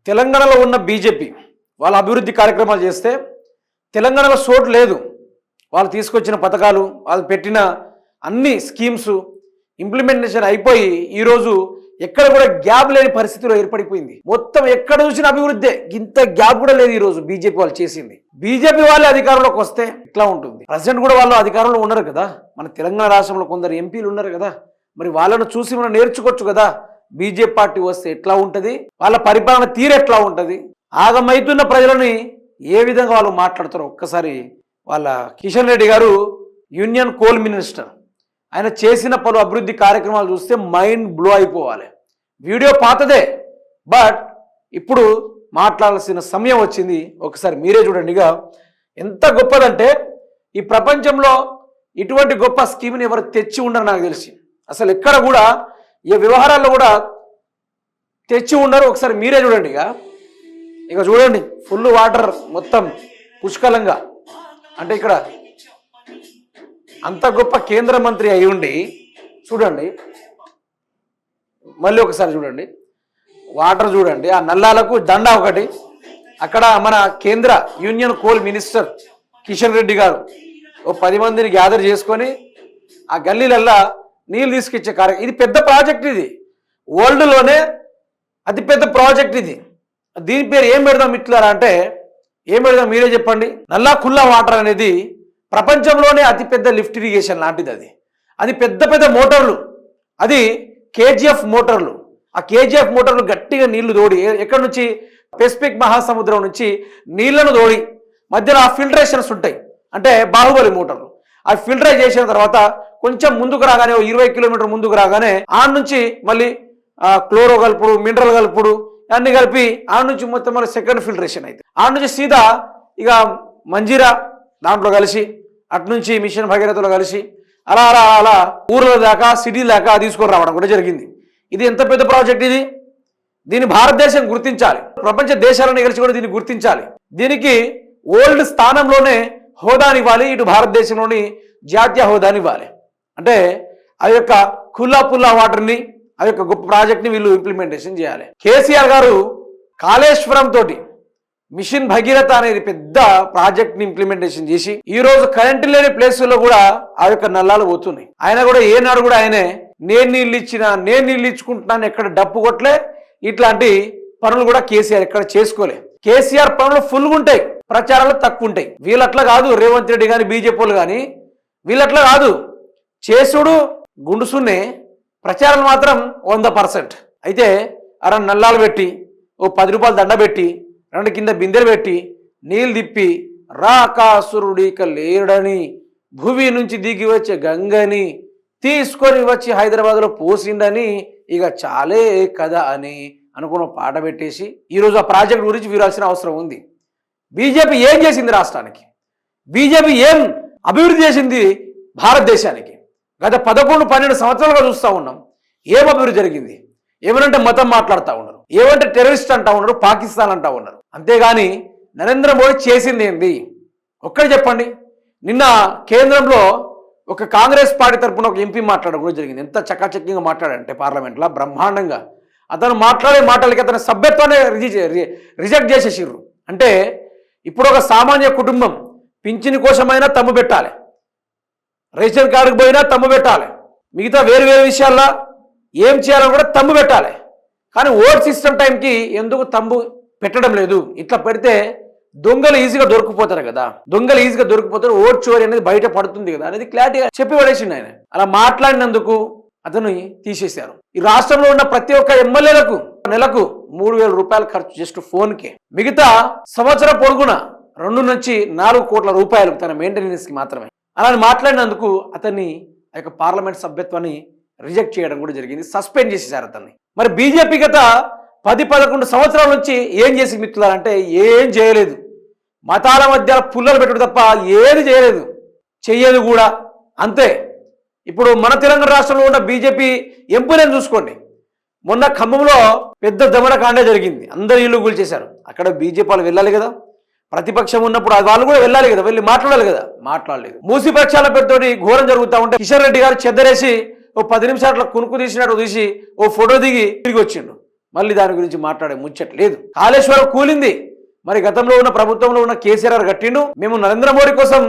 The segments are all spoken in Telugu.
తెలంగాణలో ఉన్న బీజేపీ వాళ్ళ అభివృద్ధి కార్యక్రమాలు చేస్తే తెలంగాణలో చోటు లేదు. వాళ్ళు తీసుకొచ్చిన పథకాలు, వాళ్ళు పెట్టిన అన్ని స్కీమ్స్ ఇంప్లిమెంటేషన్ అయిపోయి ఈరోజు ఎక్కడ కూడా గ్యాప్ లేని పరిస్థితిలో ఏర్పడిపోయింది. మొత్తం ఎక్కడ చూసిన అభివృద్ధి, ఇంత గ్యాప్ కూడా లేదు ఈరోజు బీజేపీ వాళ్ళు చేసింది. బీజేపీ వాళ్ళే అధికారంలోకి వస్తే ఎట్లా ఉంటుంది? ప్రెసిడెంట్ కూడా వాళ్ళు అధికారంలో ఉన్నారు కదా, మన తెలంగాణ రాష్ట్రంలో కొందరు ఎంపీలు ఉన్నారు కదా, మరి వాళ్ళను చూసి మనం నేర్చుకోవచ్చు కదా. బీజేపీ పార్టీ వస్తే ఎట్లా ఉంటుంది, వాళ్ళ పరిపాలన తీరు ఎట్లా ఉంటుంది, ఆగమైతున్న ప్రజలని ఏ విధంగా వాళ్ళు మాట్లాడతారో ఒక్కసారి. వాళ్ళ కిషన్ రెడ్డి గారు యూనియన్ కోల్ మినిస్టర్, ఆయన చేసిన పలు అభివృద్ధి కార్యక్రమాలు చూస్తే మైండ్ బ్లో అయిపోవాలి. వీడియో పాతదే, బట్ ఇప్పుడు మాట్లాడాల్సిన సమయం వచ్చింది. ఒకసారి మీరే చూడండి. ఇక ఎంత గొప్పదంటే ఈ ప్రపంచంలో ఇటువంటి గొప్ప స్కీమ్ని ఎవరు తెచ్చి ఉండరు నాకు తెలిసి. అసలు ఎక్కడ కూడా ఈ వ్యవహారాల్లో కూడా తెచ్చి ఉండరు. ఒకసారి మీరే చూడండి. ఇక చూడండి, ఫుల్ వాటర్ మొత్తం పుష్కలంగా. అంటే ఇక్కడ అంత గొప్ప కేంద్ర మంత్రి అయి ఉండి చూడండి, మళ్ళీ ఒకసారి చూడండి, వాటర్ చూడండి, ఆ నల్లాలకు దండ ఒకటి. అక్కడ మన కేంద్ర union coal minister Kishan Reddy గారు ఓ 10 మందిని గ్యాదర్ చేసుకొని ఆ గల్లీలల్లా నీళ్ళు తీసుకొచ్చే కార్యక్రమం. ఇది పెద్ద ప్రాజెక్ట్, ఇది వరల్డ్లోనే అతి పెద్ద ప్రాజెక్ట్ ఇది. దీని పేరు ఏం పెడదాం మిత్రులారా అంటే, ఏం పెడదాం మీరే చెప్పండి. నల్లా ఖుల్లా వాటర్ అనేది ప్రపంచంలోనే అతిపెద్ద లిఫ్ట్ ఇరిగేషన్ లాంటిది. అది పెద్ద పెద్ద మోటార్లు, అది కేజీఎఫ్ మోటార్లు. ఆ కేజీఎఫ్ మోటార్లు గట్టిగా నీళ్లు తోడి, ఎక్కడి నుంచి, పెసిఫిక్ మహాసముద్రం నుంచి నీళ్లను తోడి మధ్యలో ఆ ఫిల్టరేషన్స్ ఉంటాయి, అంటే బాహుబలి మోటార్లు. ఆ ఫిల్టర్ చేసిన తర్వాత కొంచెం ముందుకు రాగానే, 20 కిలోమీటర్ ముందుకు రాగానే ఆడ నుంచి మళ్ళీ క్లోరో కలుపుడు, మినరల్ కలుపుడు అన్ని కలిపి ఆడ నుంచి మొత్తం మళ్ళీ సెకండ్ ఫిల్టరేషన్ అయితే ఆడ నుంచి సీదా ఇక మంజీరా దాంట్లో కలిసి, అట్నుంచి మిషన్ భగీరథలో కలిసి అలా అలా అలా ఊర్ల దాకా, సిటీ దాకా తీసుకొని రావడం కూడా జరిగింది. ఇది ఎంత పెద్ద ప్రాజెక్ట్ ఇది. దీన్ని భారతదేశం గుర్తించాలి, ప్రపంచ దేశాలను కలిసి కూడా దీన్ని గుర్తించాలి. దీనికి వరల్డ్ స్థానంలోనే హోదానివ్వాలి, ఇటు భారతదేశంలోని జాతీయ హోదానివ్వాలి. అంటే ఆ యొక్క ఖుల్లా పుల్లా వాటర్ని, ఆ యొక్క గొప్ప ప్రాజెక్ట్ని వీళ్ళు ఇంప్లిమెంటేషన్ చేయాలి. కేసీఆర్ గారు కాళేశ్వరం తోటి మిషన్ భగీరథ అనేది పెద్ద ప్రాజెక్ట్ని ఇంప్లిమెంటేషన్ చేసి ఈరోజు కరెంటు లేని ప్లేసుల్లో కూడా ఆ యొక్క నల్లాలు పోతున్నాయి. ఆయన కూడా ఏనాడు కూడా ఆయనే నేను నీళ్ళు ఇచ్చినా, నేను నీళ్ళు ఇచ్చుకుంటున్నాను, ఎక్కడ డప్పు కొట్టలే. ఇట్లాంటి పనులు కూడా కేసీఆర్ ఎక్కడ చేసుకోలే. కేసీఆర్ పనులు ఫుల్గా ఉంటాయి, ప్రచారాలు తక్కువ ఉంటాయి. వీళ్ళట్లా కాదు, రేవంత్ రెడ్డి కానీ బీజేపీ వాళ్ళు కానీ వీళ్ళట్లా కాదు. చేసుడు గుండుసున్నే, ప్రచారం మాత్రం 100%. అయితే అర నల్లాలు పెట్టి, ఓ 10 రూపాయలు దండ పెట్టి, 2 కింద బిందెలు పెట్టి నీళ్ళు తిప్పి, రాకాసురుడిక లేడని భూమి నుంచి దిగి వచ్చే గంగని తీసుకొని వచ్చి హైదరాబాద్లో పోసిండని ఇక చాలే కదా అని అనుకున్న పాట పెట్టేసి ఈరోజు ఆ ప్రాజెక్ట్ గురించి వీరాల్సిన అవసరం ఉంది. బీజేపీ ఏం చేసింది రాష్ట్రానికి? బీజేపీ ఏం అభివృద్ధి చేసింది భారతదేశానికి? గత 11-12 సంవత్సరాలుగా చూస్తూ ఉన్నాం. ఏం అభివృద్ధి జరిగింది? ఏమనంటే మతం మాట్లాడుతూ ఉన్నారు, ఏమంటే టెర్రరిస్ట్ అంటా ఉన్నారు, పాకిస్తాన్ అంటా ఉన్నారు. అంతేగాని నరేంద్ర మోడీ చేసింది ఏంది ఒక్కటి చెప్పండి. నిన్న కేంద్రంలో ఒక కాంగ్రెస్ పార్టీ తరఫున ఒక ఎంపీ మాట్లాడడం కూడా జరిగింది. ఎంత చకాచక్యంగా మాట్లాడంటే పార్లమెంట్లో బ్రహ్మాండంగా. అతను మాట్లాడే మాటలకి అతని సభ్యత్వాన్ని రిజెక్ట్ చేసేసిర్రు. అంటే ఇప్పుడు ఒక సామాన్య కుటుంబం పింఛని కోసమైనా తమ్ము పెట్టాలి, రేషన్ కార్డుకు పోయినా తమ్ము పెట్టాలి, మిగతా వేరు వేరు విషయాల్లో ఏం చేయాలని కూడా తమ్ము పెట్టాలి. కానీ ఓట్ సిస్టమ్ టైంకి ఎందుకు తమ్ము పెట్టడం లేదు? ఇట్లా పెడితే దొంగలు ఈజీగా దొరికిపోతారు కదా, దొంగలు ఈజీగా దొరికిపోతారు, ఓట్ చోరీ అనేది బయట పడుతుంది కదా అనేది క్లారిటీగా చెప్పి పడేసిండు ఆయన. అలా మాట్లాడినందుకు అతను తీసేశారు. ఈ రాష్ట్రంలో ఉన్న ప్రతి ఒక్క ఎమ్మెల్యేలకు నెలకు 3,000 రూపాయలు ఖర్చు జస్ట్ ఫోన్కే. మిగతా సంవత్సరం పొడుగున 2 నుంచి 4 కోట్ల రూపాయలు తన మెయింటెనెన్స్కి మాత్రమే. అలా మాట్లాడినందుకు అతన్ని ఆ యొక్క పార్లమెంట్ సభ్యత్వాన్ని రిజెక్ట్ చేయడం కూడా జరిగింది, సస్పెండ్ చేసేసారు అతన్ని. మరి బీజేపీ గత 10-11 సంవత్సరాల నుంచి ఏం చేసి మిత్రులారంటే ఏం చేయలేదు. మతాల మధ్య పుల్లలు పెట్టడం తప్ప ఏది చేయలేదు, చెయ్యదు కూడా అంతే. ఇప్పుడు మన తెలంగాణ రాష్ట్రంలో ఉన్న బీజేపీ ఎంపీలను చూసుకోండి. మొన్న ఖమ్మంలో పెద్ద దమనకాండ జరిగింది, అందరు ఇల్లు కూల్చేశారు. అక్కడ బీజేపీ వాళ్ళు వెళ్ళాలి కదా, ప్రతిపక్షం ఉన్నప్పుడు వాళ్ళు కూడా వెళ్ళాలి కదా, వెళ్ళి మాట్లాడాలి కదా, మాట్లాడలేదు. మూసి పక్షాల పేరుతోటి ఘోరం జరుగుతూ ఉంటే కిషన్ రెడ్డి గారు చెద్దరేసి ఓ 10 నిమిషాల కునుకు తీసినట్టు తీసి ఓ ఫోటో దిగి తిరిగి వచ్చిండు. మళ్ళీ దాని గురించి మాట్లాడే ముచ్చట్లేదు. కాళేశ్వరం కూలింది, మరి గతంలో ఉన్న ప్రభుత్వంలో ఉన్న కేసీఆర్ కట్టిండు. మేము నరేంద్ర మోడీ కోసం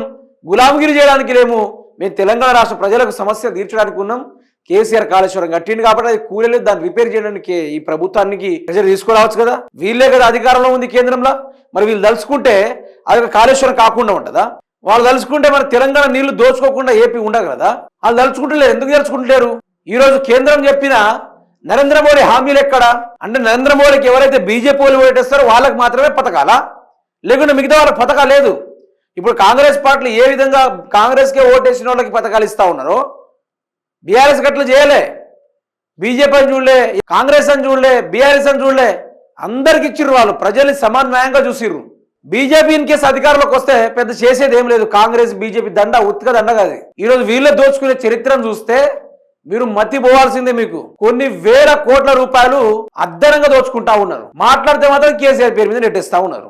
గులాంగిరి చేయడానికి లేము, మేము తెలంగాణ రాష్ట్ర ప్రజలకు సమస్య తీర్చడానికి ఉన్నాం. కేసీఆర్ కాళేశ్వరం కట్టిండు కాబట్టి అది కూలలేదు, దాన్ని రిపేర్ చేయడానికి ఈ ప్రభుత్వానికి ప్రెజర్ తీసుకురావచ్చు కదా. వీళ్ళే కదా అధికారంలో ఉంది కేంద్రంలో, మరి వీళ్ళు తలుచుకుంటే అది కాళేశ్వరం కాకుండా ఉంటుందా? వాళ్ళు తలుచుకుంటే మరి తెలంగాణ నీళ్లు దోచుకోకుండా ఏపీ ఉండదు కదా. వాళ్ళు తలుచుకుంటలేరు, ఎందుకు తలుచుకుంటలేరు? ఈరోజు కేంద్రం చెప్పిన నరేంద్ర మోడీ హామీలు ఎక్కడ అంటే, నరేంద్ర మోడీకి ఎవరైతే బీజేపీ వాళ్ళు ఓటేస్తారో వాళ్ళకి మాత్రమే పథకాలా, లేకుంటే మిగతా వాళ్ళకి పథకాలు లేదు. ఇప్పుడు కాంగ్రెస్ పార్టీలు ఏ విధంగా కాంగ్రెస్కే ఓటేసిన వాళ్ళకి పథకాలు ఇస్తా ఉన్నారో బీఆర్ఎస్ గట్ల చేయలే. బీజేపీ అని చూడలే, కాంగ్రెస్ అని చూడలే, బీఆర్ఎస్ అని చూడలే, అందరికి ఇచ్చిర్రు. వాళ్ళు ప్రజల్ని సమన్వయంగా చూసిర్రు. బీజేపీ ఇన్ కేసు అధికారంలోకి వస్తే పెద్ద చేసేది ఏం లేదు. కాంగ్రెస్ బీజేపీ దండ ఉత్తిగా దండ కాదు. ఈరోజు వీళ్ళే దోచుకునే చరిత్రను చూస్తే మీరు మతి పోవాల్సిందే. మీకు కొన్ని వేల కోట్ల రూపాయలు అద్దనంగా దోచుకుంటా ఉన్నారు. మాట్లాడితే మాత్రం కేసీఆర్ పేరు మీద నెట్టేస్తా ఉన్నారు.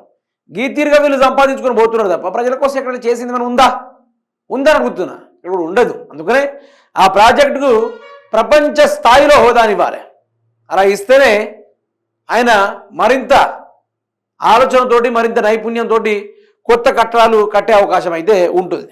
గీతీరుగా వీళ్ళు సంపాదించుకొని పోతున్నారు తప్ప ప్రజల కోసం ఎక్కడ చేసింది మనం ఉందని అడుగుతున్నా. ఇక్కడ ఉండదు. అందుకనే ఆ ప్రాజెక్టుకు ప్రపంచ స్థాయిలో హోదానివ్వాలి. అలా ఇస్తేనే ఆయన మరింత ఆలోచనతోటి, మరింత నైపుణ్యంతో కొత్త కట్టడాలు కట్టే అవకాశం అయితే ఉంటుంది.